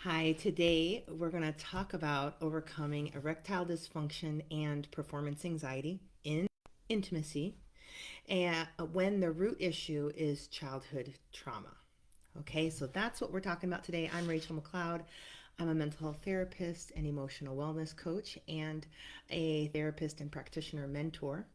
Hi, today we're going to talk about overcoming erectile dysfunction and performance anxiety in intimacy and when the root issue is childhood trauma. Okay, so that's what we're talking about today. I'm Rachel McLeod. I'm a mental health therapist and emotional wellness coach and a therapist and practitioner mentor.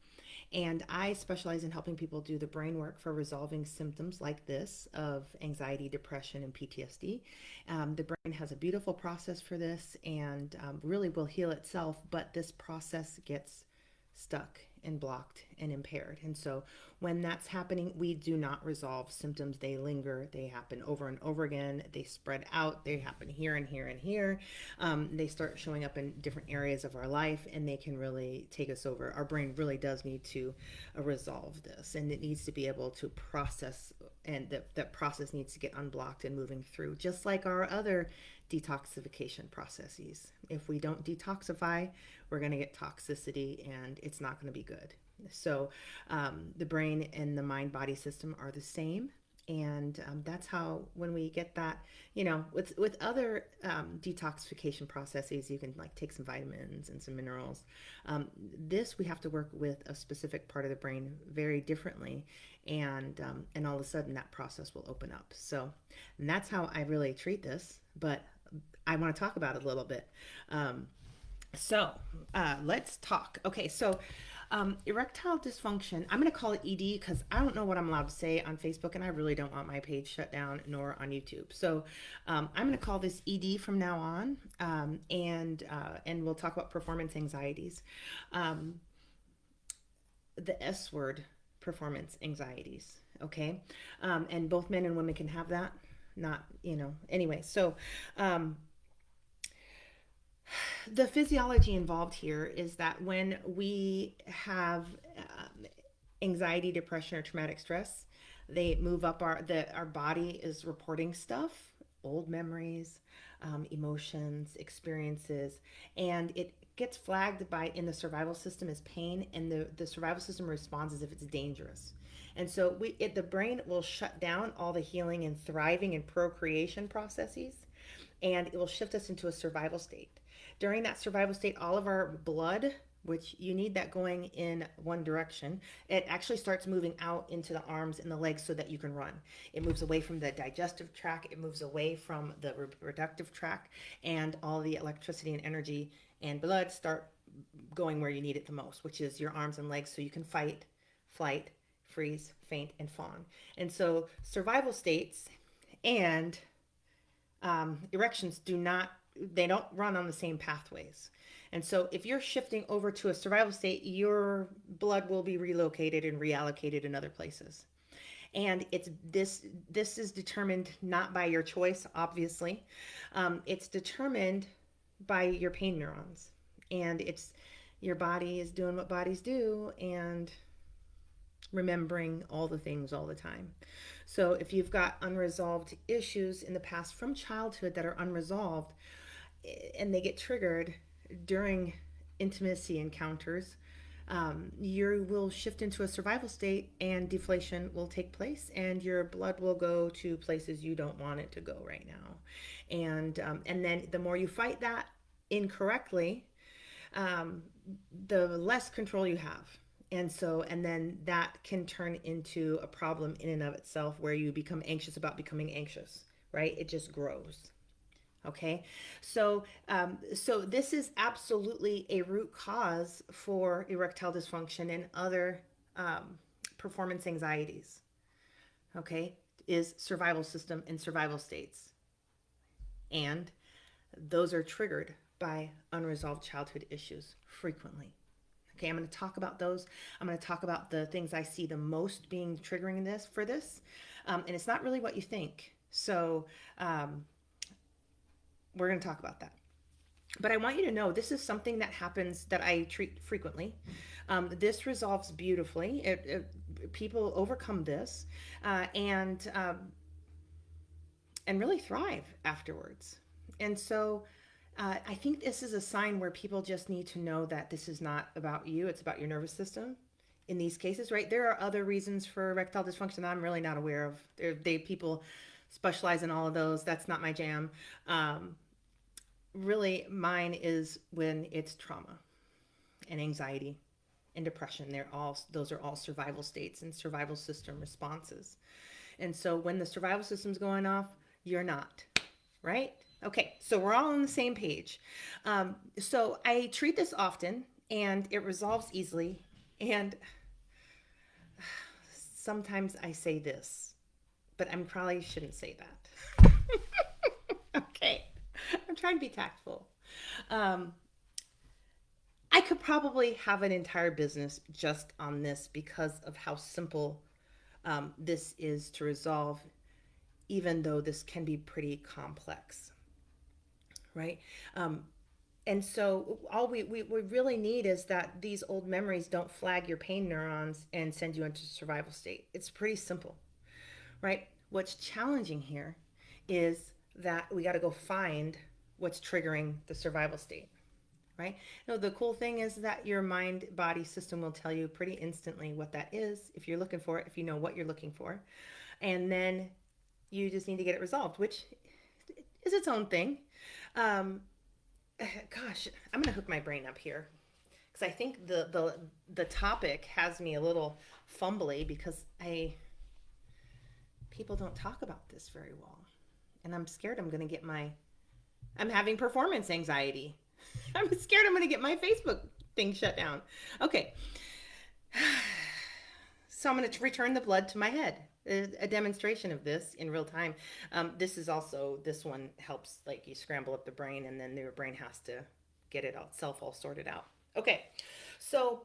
And I specialize in helping people do the brain work for resolving symptoms like this of anxiety, depression, and PTSD. The brain has a beautiful process for this and really will heal itself, but this process gets stuck and blocked and impaired. And so when that's happening, we do not resolve symptoms. They linger, they happen over and over again, they spread out, they happen here and here and here. They start showing up in different areas of our life and they can really take us over. Our brain really does need to resolve this, and it needs to be able to process, and that process needs to get unblocked and moving through, just like our other detoxification processes. If we don't detoxify, we're going to get toxicity and it's not going to be good. So, the brain and the mind body system are the same. And that's how, when we get that, with other detoxification processes, you can like take some vitamins and some minerals. This we have to work with a specific part of the brain very differently, and all of a sudden that process will open up. So, and that's how I really treat this. But I want to talk about it a little bit. Um, let's talk. Okay, so erectile dysfunction, I'm going to call it ED because I don't know what I'm allowed to say on Facebook and I really don't want my page shut down nor on YouTube. So I'm going to call this ED from now on, and we'll talk about performance anxieties. Um, the S word, performance anxieties. Okay, and both men and women can have that. Not, anyway. So um, the physiology involved here is that when we have anxiety, depression, or traumatic stress, they move up our body is reporting stuff, old memories, emotions, experiences, and it gets flagged by in the survival system as pain, and the survival system responds as if it's dangerous. And so the brain will shut down all the healing and thriving and procreation processes, and it will shift us into a survival state. During that survival state, all of our blood, which you need that going in one direction, it actually starts moving out into the arms and the legs so that you can run. It moves away from the digestive tract, it moves away from the reproductive tract, and all the electricity and energy and blood start going where you need it the most, which is your arms and legs, so you can fight, flight, freeze, faint, and fawn. And so survival states and erections they don't run on the same pathways. And so if you're shifting over to a survival state, your blood will be relocated and reallocated in other places. And this is determined not by your choice, obviously. It's determined by your pain neurons. And it's your body is doing what bodies do and remembering all the things all the time. So if you've got unresolved issues in the past from childhood that are unresolved, and they get triggered during intimacy encounters, you will shift into a survival state and deflation will take place and your blood will go to places you don't want it to go right now. And then the more you fight that incorrectly, um, the less control you have. And then that can turn into a problem in and of itself where you become anxious about becoming anxious, right? It just grows. Okay, so this is absolutely a root cause for erectile dysfunction and other performance anxieties. Okay, is survival system and survival states, and those are triggered by unresolved childhood issues frequently. Okay, I'm going to talk about those. I'm going to talk about the things I see the most being triggering this, and it's not really what you think. So we're going to talk about that. But I want you to know this is something that happens that I treat frequently. This resolves beautifully. People overcome this and really thrive afterwards. And so I think this is a sign where people just need to know that this is not about you, it's about your nervous system in these cases, right? There are other reasons for erectile dysfunction that I'm really not aware of. People specialize in all of those. That's not my jam. Um, Really, mine is when it's trauma and anxiety and depression. Those are all survival states and survival system responses. And so when the survival system's going off, you're not, right? Okay, so we're all on the same page. So I treat this often and it resolves easily. And sometimes I say this, but I probably shouldn't say that. Okay, I'm trying to be tactful. Um, I could probably have an entire business just on this because of how simple this is to resolve, even though this can be pretty complex, right? Um, and so all we really need is that these old memories don't flag your pain neurons and send you into survival state. It's pretty simple, right? What's challenging here is that we got to go find what's triggering the survival state, right? No, the cool thing is that your mind body system will tell you pretty instantly what that is if you're looking for it, if you know what you're looking for. And then you just need to get it resolved, which is its own thing. Um, Gosh, I'm gonna hook my brain up here because I think the topic has me a little fumbly because I people don't talk about this very well, and I'm scared I'm gonna get my I'm having performance anxiety. I'm scared I'm gonna get my Facebook thing shut down. Okay, so I'm going to return the blood to my head. A demonstration of this in real time. This one helps, like, you scramble up the brain and then your brain has to get it itself all sorted out. Okay, so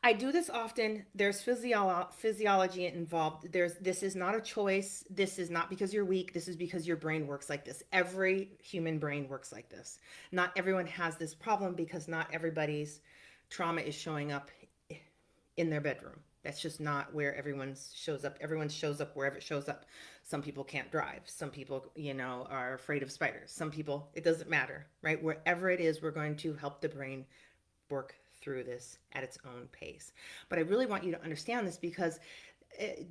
I do this often. There's physiology involved. This is not a choice. This is not because you're weak. This is because your brain works like this. Every human brain works like this. Not everyone has this problem because not everybody's trauma is showing up in their bedroom. That's just not where everyone shows up. Everyone shows up wherever it shows up. Some people can't drive. Some people, are afraid of spiders. Some people, it doesn't matter, right? Wherever it is, we're going to help the brain work through this at its own pace. But I really want you to understand this because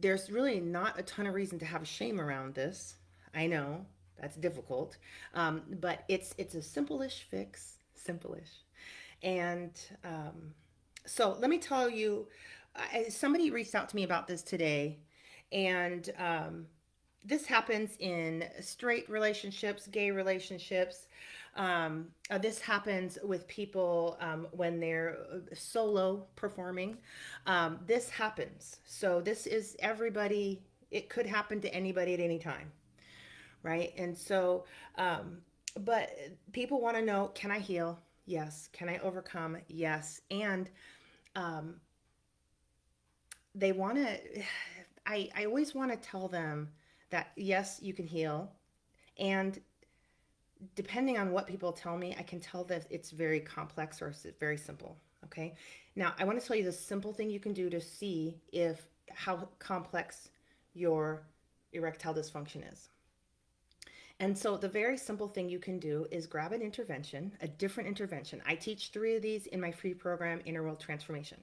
there's really not a ton of reason to have shame around this. I know that's difficult, but it's a simple-ish fix, simple-ish. And so let me tell you, somebody reached out to me about this today, and this happens in straight relationships, gay relationships. This happens with people when they're solo performing. This happens. So this is everybody. It could happen to anybody at any time, right? And so, but people want to know, can I heal? Yes. Can I overcome? Yes. And um, they want to, I always want to tell them that yes, you can heal. And depending on what people tell me, I can tell that it's very complex or it's very simple. Okay. Now, I want to tell you the simple thing you can do to see if how complex your erectile dysfunction is. And so the very simple thing you can do is grab an intervention, a different intervention. I teach 3 of these in my free program, Inner World Transformation.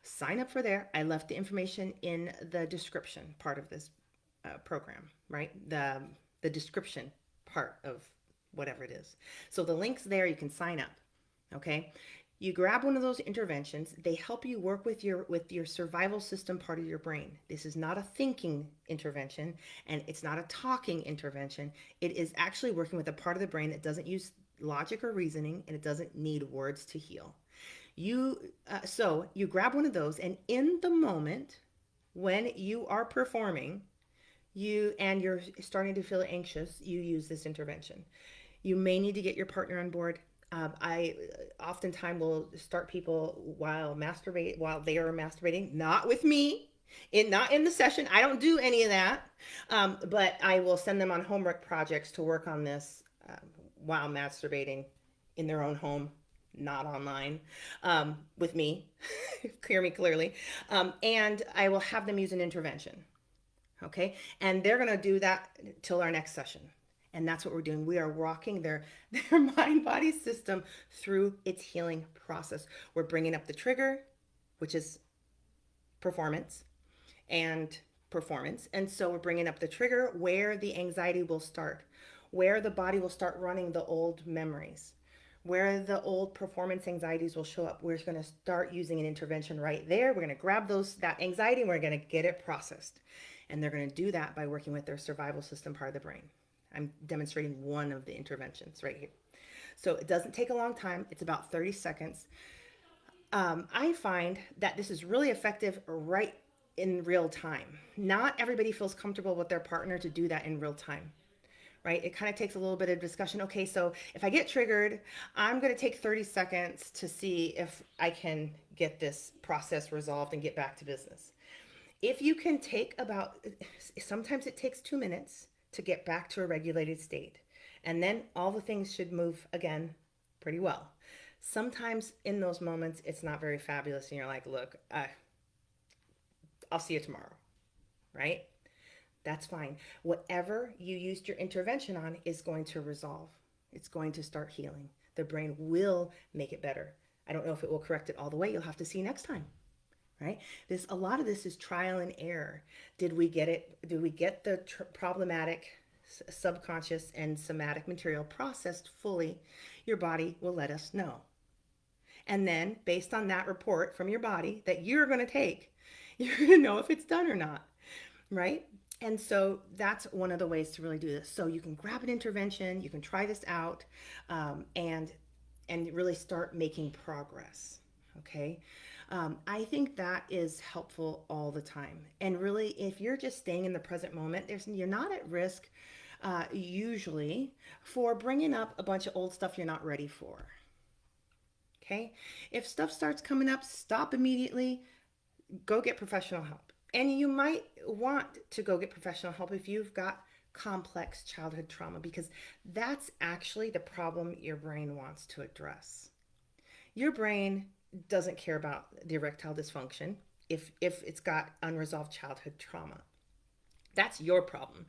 Sign up for there. I left the information in the description part of this program, right? The description part of whatever it is. So the link's there. You can sign up. Okay. You grab one of those interventions. They help you work with your survival system part of your brain. This is not a thinking intervention, and it's not a talking intervention. It is actually working with a part of the brain that doesn't use logic or reasoning, and it doesn't need words to heal. So you grab one of those, and in the moment when you are performing, you're starting to feel anxious, you use this intervention. You may need to get your partner on board. I oftentimes will start people while they are masturbating, not with me, not in the session. I don't do any of that, but I will send them on homework projects to work on this while masturbating in their own home, not online, with me. Hear me clearly, and I will have them use an intervention. Okay, and they're going to do that till our next session. And that's what we're doing. We are walking their mind body system through its healing process. We're bringing up the trigger, which is performance, and performance. And so we're bringing up the trigger where the anxiety will start, where the body will start running the old memories, where the old performance anxieties will show up. We're going to start using an intervention right there. We're going to grab that anxiety and we're going to get it processed. And they're going to do that by working with their survival system part of the brain. I'm demonstrating one of the interventions right here. So it doesn't take a long time. It's about 30 seconds. I find that this is really effective right in real time. Not everybody feels comfortable with their partner to do that in real time, right? It kind of takes a little bit of discussion. Okay, so if I get triggered, I'm going to take 30 seconds to see if I can get this process resolved and get back to business. If you can take sometimes it takes 2 minutes to get back to a regulated state. And then all the things should move again pretty well. Sometimes in those moments, it's not very fabulous. And you're like, look, I'll see you tomorrow, right? That's fine. Whatever you used your intervention on is going to resolve. It's going to start healing. The brain will make it better. I don't know if it will correct it all the way. You'll have to see next time, right? A lot of this is trial and error. Did we get it? Did we get the problematic subconscious and somatic material processed fully? Your body will let us know. And then based on that report from your body that you're going to take, you're going to know if it's done or not, right? And so that's one of the ways to really do this. So you can grab an intervention, you can try this out, and really start making progress. Okay. I think that is helpful all the time. And really, if you're just staying in the present moment, you're not at risk usually for bringing up a bunch of old stuff you're not ready for. Okay. If stuff starts coming up, stop immediately, go get professional help. And you might want to go get professional help if you've got complex childhood trauma, because that's actually the problem your brain wants to address. Your brain doesn't care about the erectile dysfunction if it's got unresolved childhood trauma. That's your problem.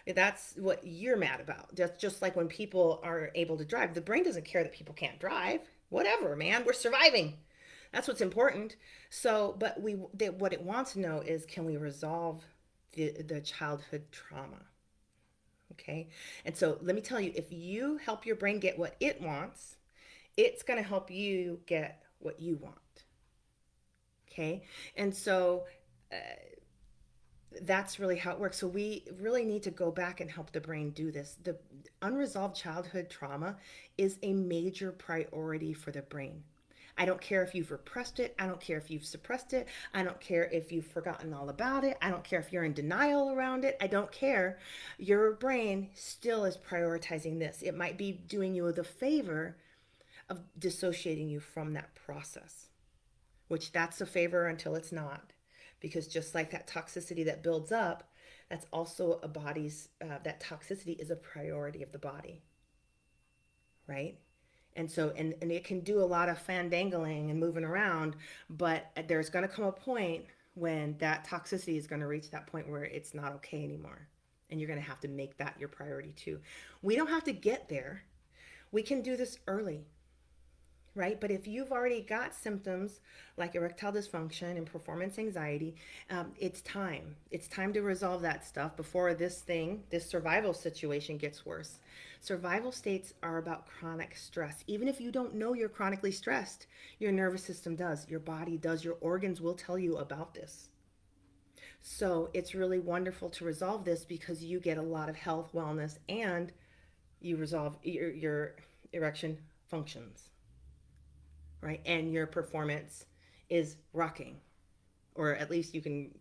That's what you're mad about. Just like when people are able to drive, the brain doesn't care that people can't drive. Whatever, man, we're surviving. That's what's important. So, but what it wants to know is, can we resolve the childhood trauma? Okay. And so let me tell you, if you help your brain get what it wants, it's going to help you get what you want. Okay. And so that's really how it works. So we really need to go back and help the brain do this. The unresolved childhood trauma is a major priority for the brain. I don't care if you've repressed it. I don't care if you've suppressed it. I don't care if you've forgotten all about it. I don't care if you're in denial around it. I don't care. Your brain still is prioritizing this. It might be doing you the favor of dissociating you from that process, which that's a favor until it's not. Because just like that toxicity that builds up, that's also that toxicity is a priority of the body, right? And so, and it can do a lot of fandangling and moving around, but there's going to come a point when that toxicity is going to reach that point where it's not okay anymore. And you're going to have to make that your priority too. We don't have to get there. We can do this early, right? But if you've already got symptoms like erectile dysfunction and performance anxiety, it's time. It's time to resolve that stuff before this survival situation gets worse. Survival states are about chronic stress. Even if you don't know you're chronically stressed, your nervous system does, your body does, your organs will tell you about this. So it's really wonderful to resolve this because you get a lot of health, wellness, and you resolve your erection functions, right? And your performance is rocking, or at least you can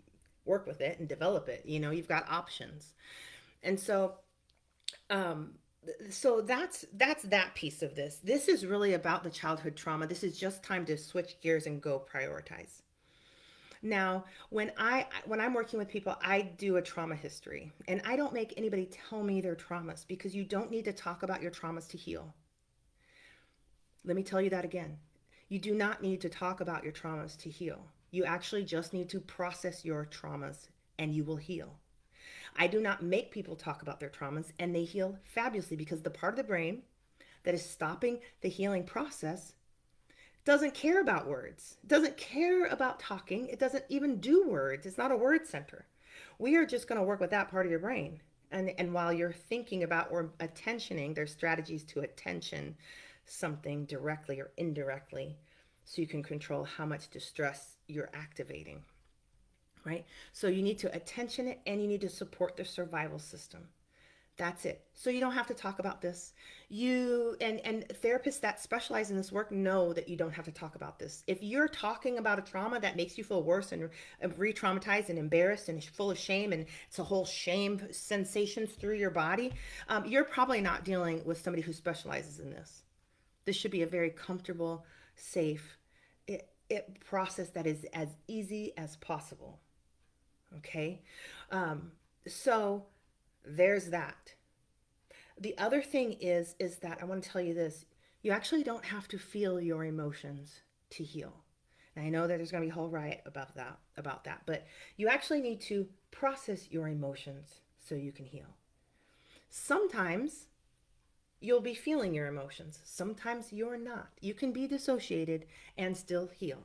work with it and develop it. You've got options. And so that's that piece of this. This is really about the childhood trauma. This is just time to switch gears and go prioritize. Now, when I'm working with people, I do a trauma history, and I don't make anybody tell me their traumas, because you don't need to talk about your traumas to heal. Let me tell you that again. You do not need to talk about your traumas to heal. You actually just need to process your traumas and you will heal. I do not make people talk about their traumas, and they heal fabulously, because the part of the brain that is stopping the healing process doesn't care about words, doesn't care about talking. It doesn't even do words. It's not a word center. We are just going to work with that part of your brain. And while you're thinking about or attentioning, there's strategies to attention something directly or indirectly so you can control how much distress you're activating, right? So you need to attention it and you need to support the survival system. That's it. So you don't have to talk about this. You and therapists that specialize in this work know that you don't have to talk about this. If you're talking about a trauma that makes you feel worse and re-traumatized and embarrassed and full of shame, and it's a whole shame sensations through your body, you're probably not dealing with somebody who specializes in this. This should be a very comfortable, safe process that is as easy as possible. Okay, um, so there's that. The other thing is that I want to tell you this: you actually don't have to feel your emotions to heal. And I know that there's going to be a whole riot about that, but you actually need to process your emotions so you can heal. Sometimes you'll be feeling your emotions. Sometimes you're not. You can be dissociated and still heal.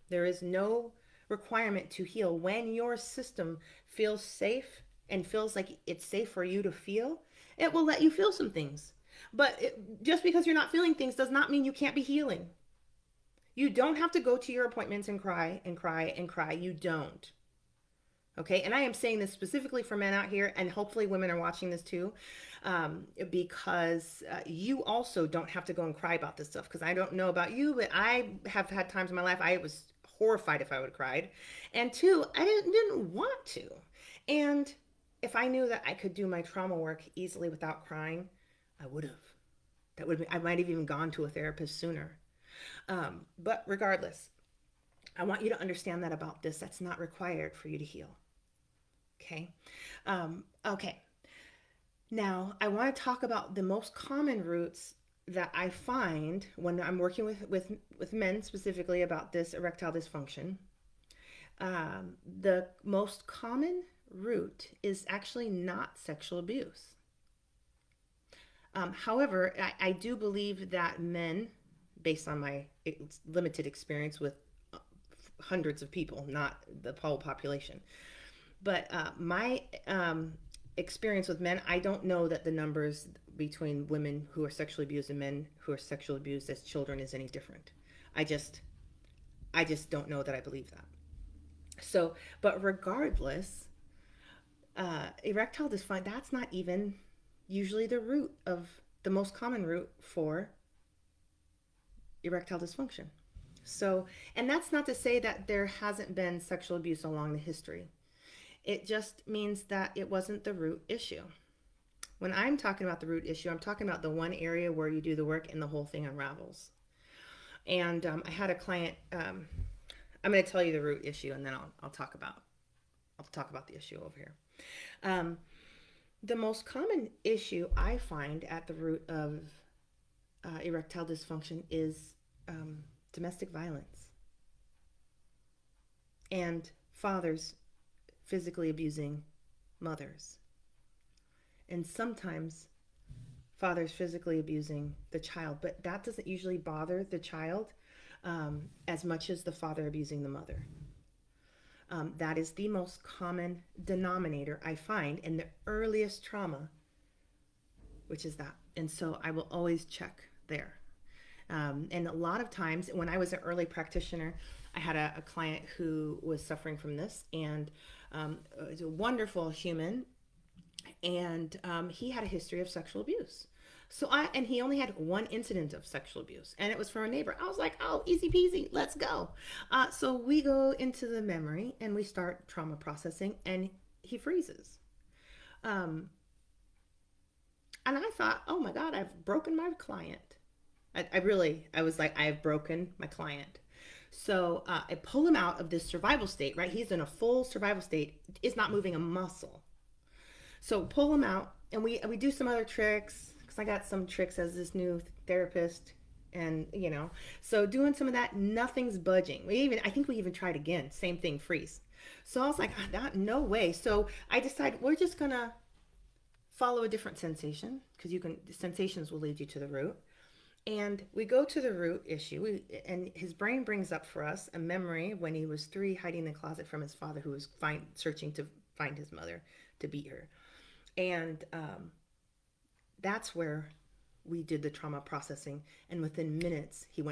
There is no requirement to heal when your system feels safe and feels like it's safe for you to feel. It will let you feel some things. But just because you're not feeling things does not mean you can't be healing. You don't have to go to your appointments and cry and cry and cry. You don't. Okay, and I am saying this specifically for men out here, and hopefully women are watching this too, because you also don't have to go and cry about this stuff. Because I don't know about you, but I have had times in my life I was horrified if I would have cried, and two, I didn't want to. And if I knew that I could do my trauma work easily without crying, I would have. I might have even gone to a therapist sooner. But regardless, I want you to understand that about this. That's not required for you to heal. Okay. Okay. Now, I want to talk about the most common roots that I find when I'm working with men specifically about this erectile dysfunction. The most common root is actually not sexual abuse. However, I do believe that men, based on my limited experience with hundreds of people, not the whole population, but my experience with men, I don't know that the numbers between women who are sexually abused and men who are sexually abused as children is any different. I just I just don't know that I believe that. So, but regardless, erectile dysfunction, that's not even usually the root of the most common root for erectile dysfunction. So, and that's not to say that there hasn't been sexual abuse along the history. It just means that it wasn't the root issue. When I'm talking about the root issue, I'm talking about the one area where you do the work and the whole thing unravels. And I had a client. I'm going to tell you the root issue, and then I'll talk about the issue over here. Um, the most common issue I find at the root of erectile dysfunction is domestic violence and fathers physically abusing mothers, and sometimes fathers physically abusing the child, but that doesn't usually bother the child as much as the father abusing the mother. That is the most common denominator I find in the earliest trauma, which is that. And so I will always check there. And a lot of times when I was an early practitioner, I had a client who was suffering from this, and was a wonderful human, and he had a history of sexual abuse. And he only had one incident of sexual abuse, and it was from a neighbor. I was like, oh, easy peasy, let's go. So we go into the memory and we start trauma processing, and he freezes. Um, and I thought, oh my God, I've broken my client. I was like, I have broken my client. So I pull him out of this survival state, right? He's in a full survival state, is not moving a muscle. So pull him out, and we do some other tricks because I got some tricks as this new therapist, and so doing some of that, nothing's budging. I think we even tried again, same thing, freeze. So I was like, no way. So I decided we're just gonna follow a different sensation because sensations will lead you to the root. And we go to the root issue, and his brain brings up for us a memory when he was 3, hiding in the closet from his father, who was searching to find his mother to beat her. And that's where we did the trauma processing. And within minutes, he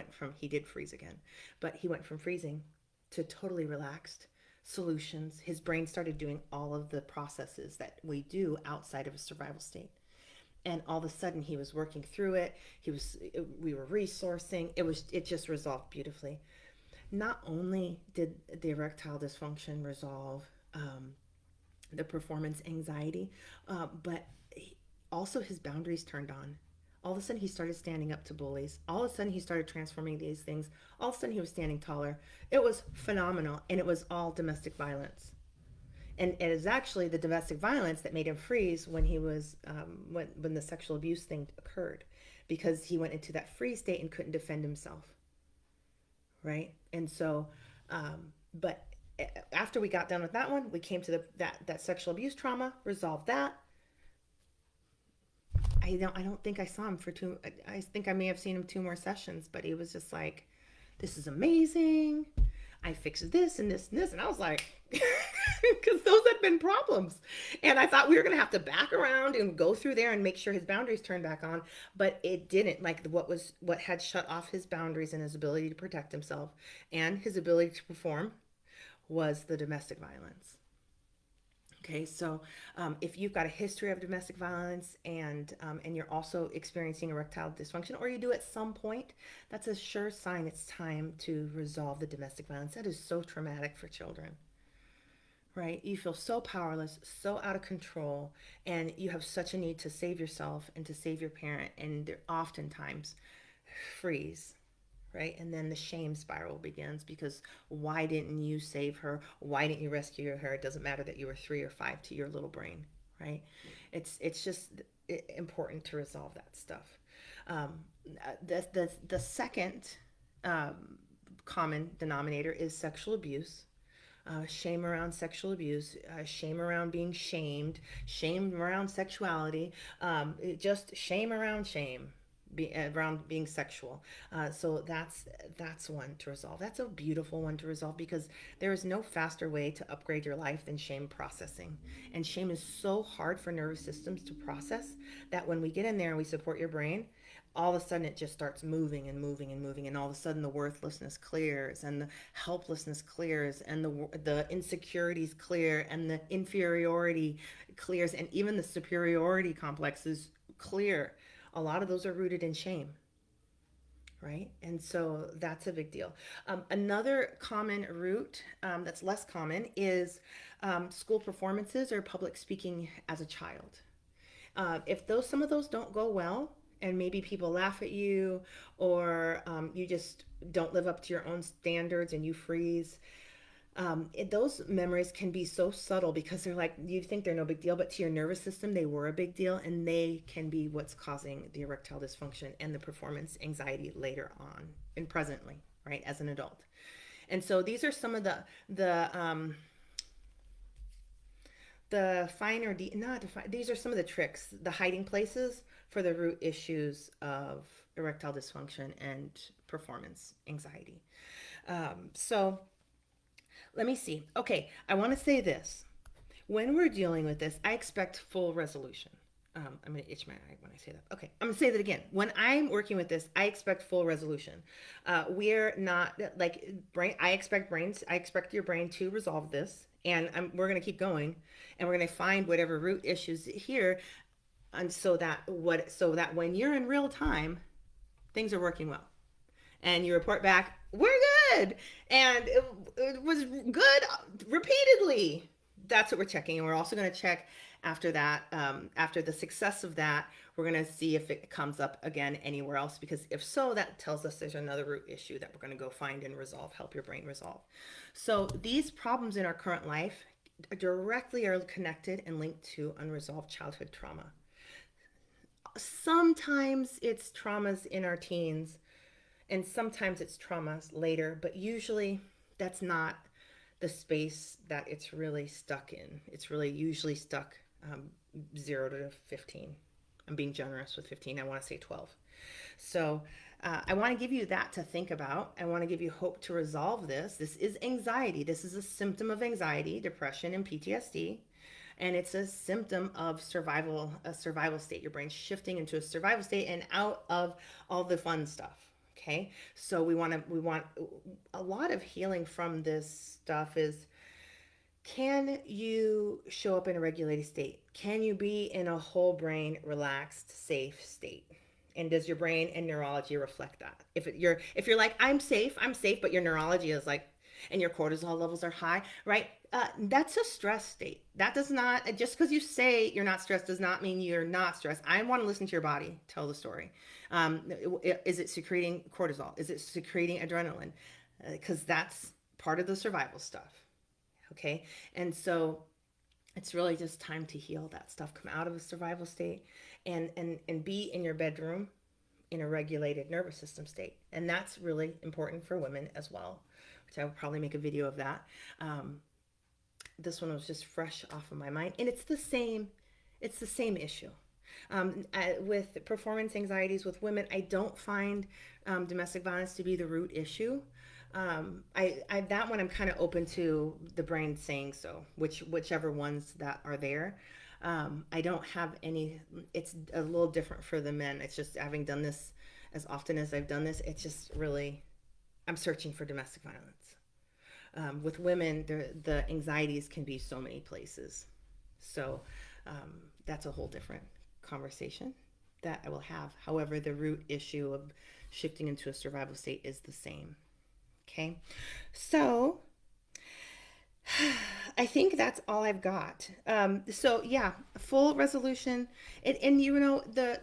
did freeze again, but he went from freezing to totally relaxed solutions. His brain started doing all of the processes that we do outside of a survival state. And all of a sudden he was working through it. We were resourcing. It just resolved beautifully. Not only did the erectile dysfunction resolve the performance anxiety, but also his boundaries turned on. All of a sudden, he started standing up to bullies. All of a sudden, he started transforming these things. All of a sudden, he was standing taller. It was phenomenal, and it was all domestic violence. And it is actually the domestic violence that made him freeze when he was when the sexual abuse thing occurred, because he went into that freeze state and couldn't defend himself, right? And so, but after we got done with that one, we came to that sexual abuse trauma, resolved that. I don't think I saw him for two. I think I may have seen him two more sessions, but he was just like, "This is amazing. I fixed this and this and this," and I was like, because those had been problems, and I thought we were gonna have to back around and go through there and make sure his boundaries turned back on, but it didn't. Like what had shut off his boundaries and his ability to protect himself and his ability to perform was the domestic violence. Okay, so if you've got a history of domestic violence and you're also experiencing erectile dysfunction, or you do at some point, that's a sure sign it's time to resolve the domestic violence. That is so traumatic for children, right? You feel so powerless, so out of control, and you have such a need to save yourself and to save your parent, and they're oftentimes freeze, right? And then the shame spiral begins, because why didn't you save her? Why didn't you rescue her? It doesn't matter that you were 3 or 5 to your little brain, right? It's just important to resolve that stuff. Um, the second common denominator is sexual abuse. Shame around sexual abuse, shame around being shamed, shame around sexuality, just shame around shame, around being sexual. So that's one to resolve. That's a beautiful one to resolve, because there is no faster way to upgrade your life than shame processing. And shame is so hard for nervous systems to process that when we get in there and we support your brain, all of a sudden it just starts moving and moving and moving, and all of a sudden the worthlessness clears, and the helplessness clears, and the insecurities clear, and the inferiority clears, and even the superiority complexes clear. A lot of those are rooted in shame, right? And so that's a big deal. Another common root that's less common is school performances or public speaking as a child. If some of those don't go well, and maybe people laugh at you, or you just don't live up to your own standards and you freeze, those memories can be so subtle, because they're like, you think they're no big deal, but to your nervous system they were a big deal, and they can be what's causing the erectile dysfunction and the performance anxiety later on and presently, right, as an adult. And so these are some of the finer not defi- these are some of the tricks, the hiding places for the root issues of erectile dysfunction and performance anxiety. So let me see. Okay, I want to say this. When we're dealing with this, I expect full resolution. I'm going to itch my eye when I say that. Okay, I'm going to say that again. When I'm working with this, I expect full resolution. We're not like brain. I expect your brain to resolve this, and we're going to keep going, and we're going to find whatever root issues here, and so that when you're in real time, things are working well, and you report back, we're good, and it was good repeatedly. That's what we're checking. And we're also going to check after that, after the success of that, we're going to see if it comes up again anywhere else, because if so, that tells us there's another root issue that we're going to go find and resolve, help your brain resolve. So these problems in our current life directly are connected and linked to unresolved childhood trauma. Sometimes it's traumas in our teens, and sometimes it's traumas later, but usually that's not the space that it's really stuck in. It's really usually stuck 0 to 15. I'm being generous with 15. I want to say 12. So I want to give you that to think about. I want to give you hope to resolve this. This is anxiety. This is a symptom of anxiety, depression, and PTSD. And it's a symptom of survival, a survival state. Your brain's shifting into a survival state and out of all the fun stuff. Okay, so we want a lot of healing from this stuff is, can you show up in a regulated state? Can you be in a whole brain, relaxed, safe state? And does your brain and neurology reflect that? If you're like, I'm safe, but your neurology is like, and your cortisol levels are high, right? That's a stress state. That does not, just because you say you're not stressed does not mean you're not stressed. I want to listen to your body tell the story. Is it secreting cortisol? Is it secreting adrenaline? Because that's part of the survival stuff. Okay. And so it's really just time to heal that stuff, come out of a survival state, and be in your bedroom in a regulated nervous system state. And that's really important for women as well, which I will probably make a video of that. This one was just fresh off of my mind, and it's the same issue. With performance anxieties with women, I don't find domestic violence to be the root issue. I that one I'm kind of open to the brain saying so, whichever ones that are there. I don't have any. It's a little different for the men. It's just having done this as often as I've done this. It's just really, I'm searching for domestic violence. With women, the anxieties can be so many places. So that's a whole different conversation that I will have. However, the root issue of shifting into a survival state is the same. Okay, so I think that's all I've got. So yeah, full resolution, and you know the.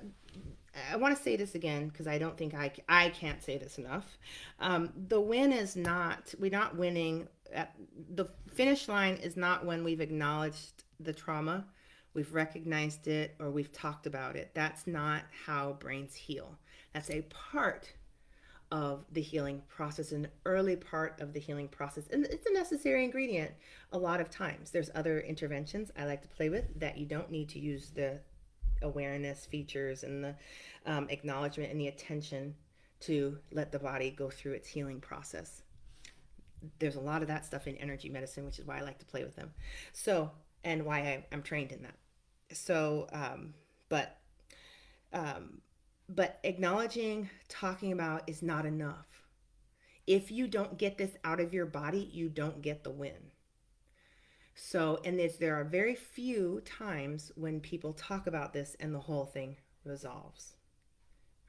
I want to say this again because I don't think I can't say this enough. The win is not, we're not winning. At the finish line is not when we've acknowledged the trauma, we've recognized it, or we've talked about it. That's not how brains heal. That's a part of the healing process, an early part of the healing process. And it's a necessary ingredient a lot of times. There's other interventions I like to play with that you don't need to use the awareness features and the acknowledgement and the attention to let the body go through its healing process. There's a lot of that stuff in energy medicine, which is why I like to play with them. So, and why I'm trained in that. So, but um, but acknowledging, talking about is not enough. If you don't get this out of your body, you don't get the win. So, and there are very few times when people talk about this and the whole thing resolves,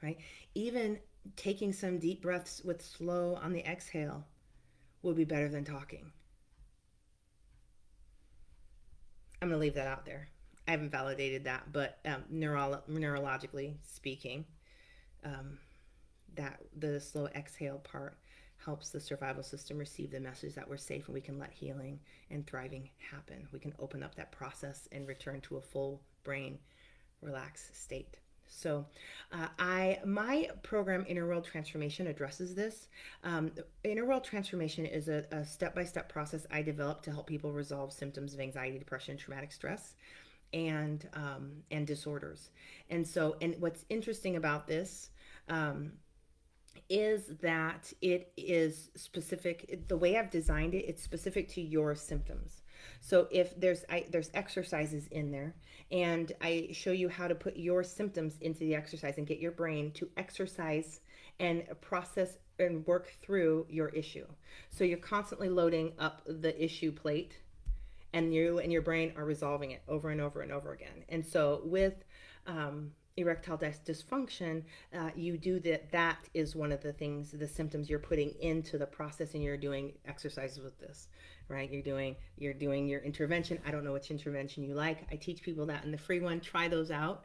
right? Even taking some deep breaths with slow on the exhale will be better than talking. I'm going to leave that out there. I haven't validated that, but neurologically speaking, um, that the slow exhale part helps the survival system receive the message that we're safe and we can let healing and thriving happen. We can open up that process and return to a full brain relaxed state. So, my program Inner World Transformation addresses this. Inner World Transformation is a step-by-step process I developed to help people resolve symptoms of anxiety, depression, traumatic stress, and disorders. And so, and what's interesting about this is that it is specific. The way I've designed it, it's specific to your symptoms. So if there's exercises in there, and I show you how to put your symptoms into the exercise and get your brain to exercise and process and work through your issue. So you're constantly loading up the issue plate, and you and your brain are resolving it over and over and over again. And so with erectile dysfunction, you do that. That is one of the things, the symptoms you're putting into the process, and you're doing exercises with this, right? You're doing your intervention. I don't know which intervention you like. I teach people that in the free one. Try those out.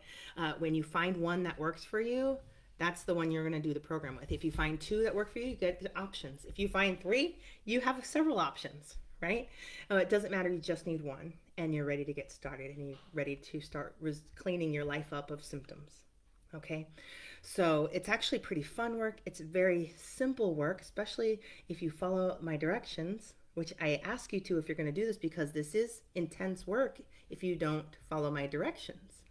When you find one that works for you, that's the one you're going to do the program with. If you find two that work for you, you get options. If you find three, you have several options, right? It doesn't matter. You just need one, and you're ready to get started, and you're ready to start cleaning your life up of symptoms. Okay, so it's actually pretty fun work. It's very simple work, especially if you follow my directions, which I ask you to if you're going to do this, because this is intense work if you don't follow my directions.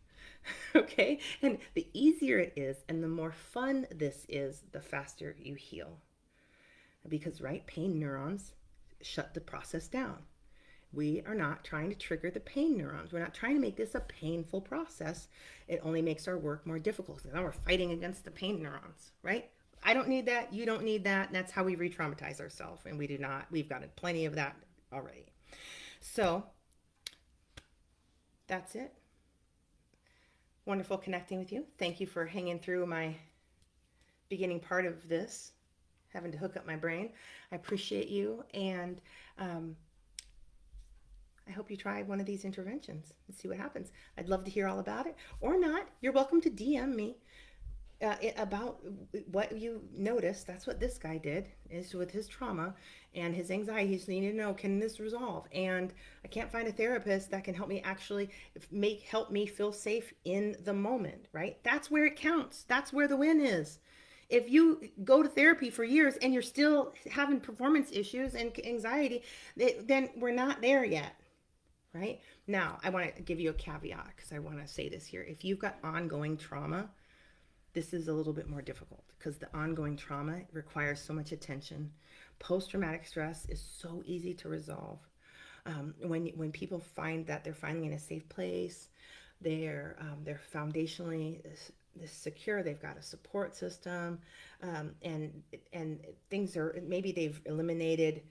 Okay, and the easier it is and the more fun this is, the faster you heal. Because, right, pain neurons shut the process down. We are not trying to trigger the pain neurons. We're not trying to make this a painful process. It only makes our work more difficult. So now we're fighting against the pain neurons, right? I don't need that. You don't need that. And that's how we re traumatize ourselves. And we do not. We've got plenty of that already. So that's it. Wonderful connecting with you. Thank you for hanging through my beginning part of this, having to hook up my brain. I appreciate you. And I hope you try one of these interventions and see what happens. I'd love to hear all about it. Or not. You're welcome to DM me about what you noticed. That's what this guy did, is with his trauma and his anxiety. He's needing to know, can this resolve? And I can't find a therapist that can help me actually help me feel safe in the moment, right? That's where it counts. That's where the win is. If you go to therapy for years and you're still having performance issues and anxiety, then we're not there yet, right? Now, I want to give you a caveat because I want to say this here. If you've got ongoing trauma, this is a little bit more difficult because the ongoing trauma requires so much attention. Post-traumatic stress is so easy to resolve. When people find that they're finally in a safe place, they're foundationally secure, they've got a support system, and things are, maybe they've eliminated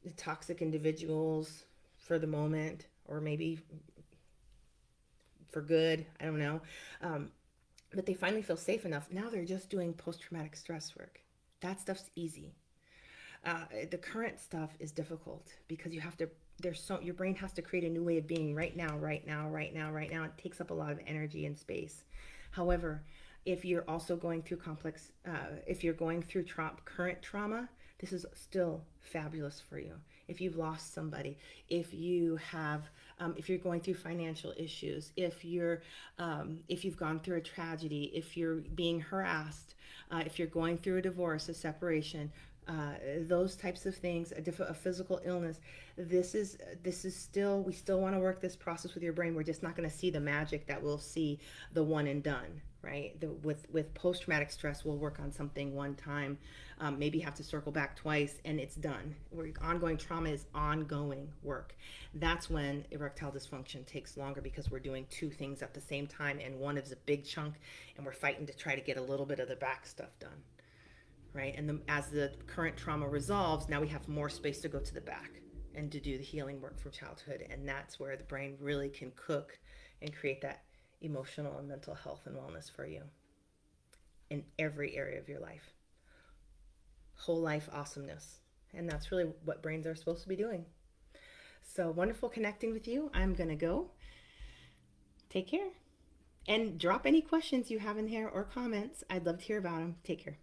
the toxic individuals for the moment, or maybe for good, I don't know. But they finally feel safe enough. Now they're just doing post-traumatic stress work. That stuff's easy. The current stuff is difficult because you have to, your brain has to create a new way of being right now, right now, right now, right now. It takes up a lot of energy and space. However, if you're also going through if you're going through current trauma, this is still fabulous for you. If you've lost somebody, if you have, if you're going through financial issues, if you've gone through a tragedy, if you're being harassed, if you're going through a divorce, a separation, those types of things, a physical illness, this is still, we still want to work this process with your brain. We're just not going to see the magic that we'll see the one and done, right? With post-traumatic stress, we'll work on something one time, maybe have to circle back twice, and it's done. Ongoing trauma is ongoing work. That's when erectile dysfunction takes longer, because we're doing two things at the same time, and one is a big chunk, and we're fighting to try to get a little bit of the back stuff done. Right? And as the current trauma resolves, now we have more space to go to the back and to do the healing work from childhood. And that's where the brain really can cook and create that emotional and mental health and wellness for you in every area of your life. Whole life awesomeness. And that's really what brains are supposed to be doing. So wonderful connecting with you. I'm going to go. Take care. And drop any questions you have in here or comments. I'd love to hear about them. Take care.